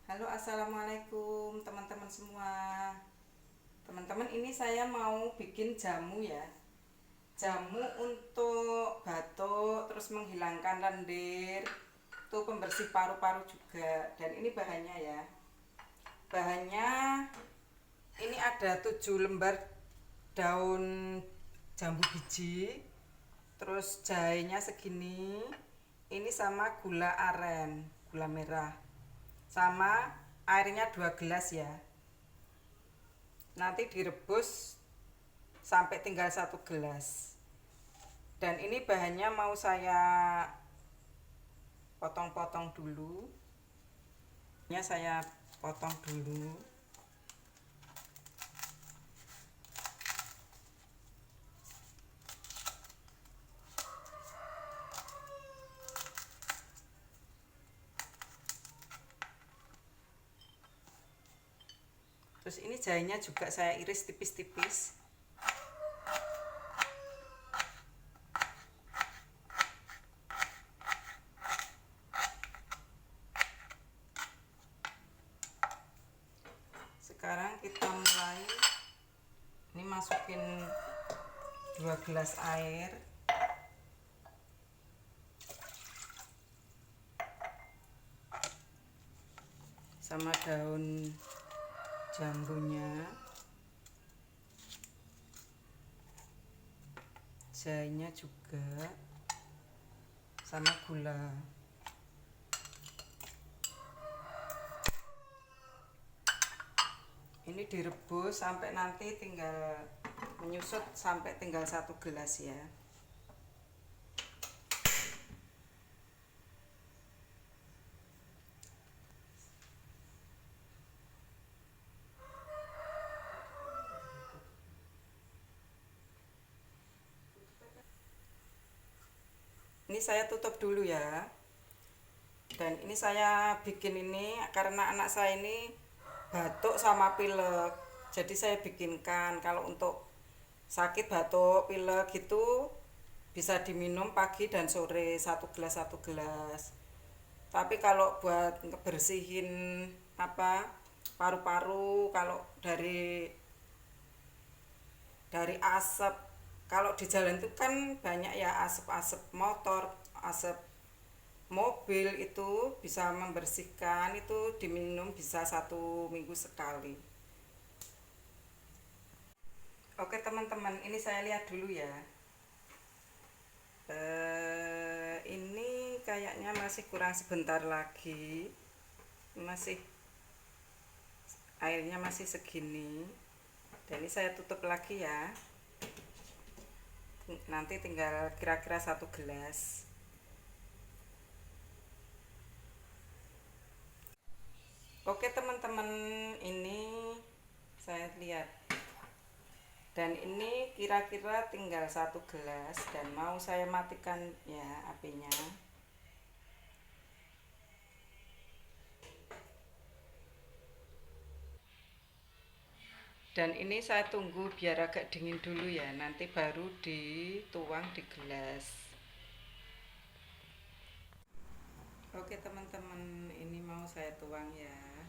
Halo, assalamualaikum teman-teman semua. Teman-teman, ini saya mau bikin jamu ya. Jamu untuk batuk, terus menghilangkan lendir, itu pembersih paru-paru juga. Dan ini bahannya ya. Bahannya ini ada 7 lembar daun jambu biji, terus jahenya segini. Ini sama gula aren, gula merah. Sama airnya 2 gelas ya. Nanti direbus sampai tinggal 1 gelas. Dan ini bahannya mau saya potong-potong dulu. Ini saya potong dulu. Terus ini jahenya juga saya iris tipis-tipis. Sekarang kita mulai, ini masukin 2 gelas air. Sama daun jambunya, jahenya juga, sama gula. Ini direbus sampai nanti tinggal menyusut sampai tinggal 1 gelas ya. Ini saya tutup dulu ya. Dan ini saya bikin ini karena anak saya ini batuk sama pilek. Jadi saya bikinkan, kalau untuk sakit batuk pilek gitu bisa diminum pagi dan sore, 1 gelas 1 gelas. Tapi kalau buat ngebersihin paru-paru, kalau dari asap, kalau di jalan itu kan banyak ya asap-asap motor, asap mobil, itu bisa membersihkan, itu diminum bisa 1 minggu sekali. Oke teman-teman, ini saya lihat dulu ya. Ini kayaknya masih kurang sebentar lagi, masih airnya masih segini. Dan ini saya tutup lagi ya. Nanti tinggal kira-kira 1 gelas. Oke teman-teman, ini saya lihat. Dan ini kira-kira tinggal 1 gelas dan mau saya matikan ya apinya. Dan ini saya tunggu biar agak dingin dulu ya, nanti baru dituang di gelas. Oke teman-teman, ini mau saya tuang ya.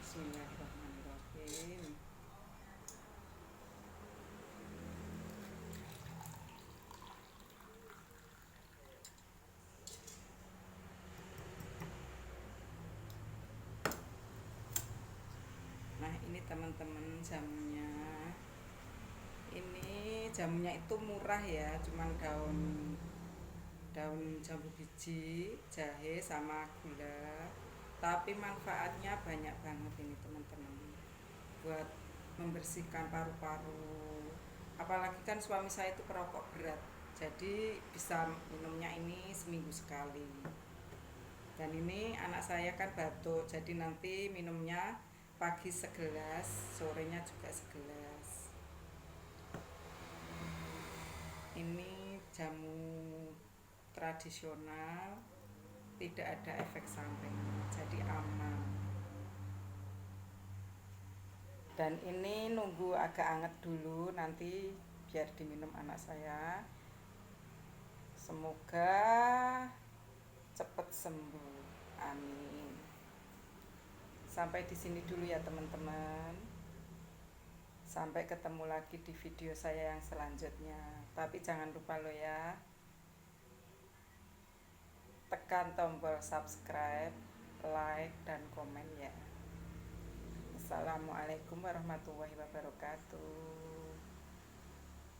Bismillahirrahmanirrahim. Nah ini teman-teman jamunya. Ini jamunya itu murah ya, cuman daun jambu biji, jahe sama gula. Tapi manfaatnya banyak banget ini teman-teman. Buat membersihkan paru-paru. Apalagi kan suami saya itu perokok berat. Jadi bisa minumnya ini seminggu sekali. Dan ini anak saya kan batuk, jadi nanti minumnya pagi segelas, sorenya juga segelas. Ini jamu tradisional, tidak ada efek samping, jadi aman. Dan ini nunggu agak anget dulu, nanti biar diminum anak saya. Semoga cepat sembuh, amin. Sampai di sini dulu ya teman-teman. Sampai ketemu lagi di video saya yang selanjutnya. Tapi jangan lupa lo ya, tekan tombol subscribe, like, dan komen ya. Assalamualaikum warahmatullahi wabarakatuh.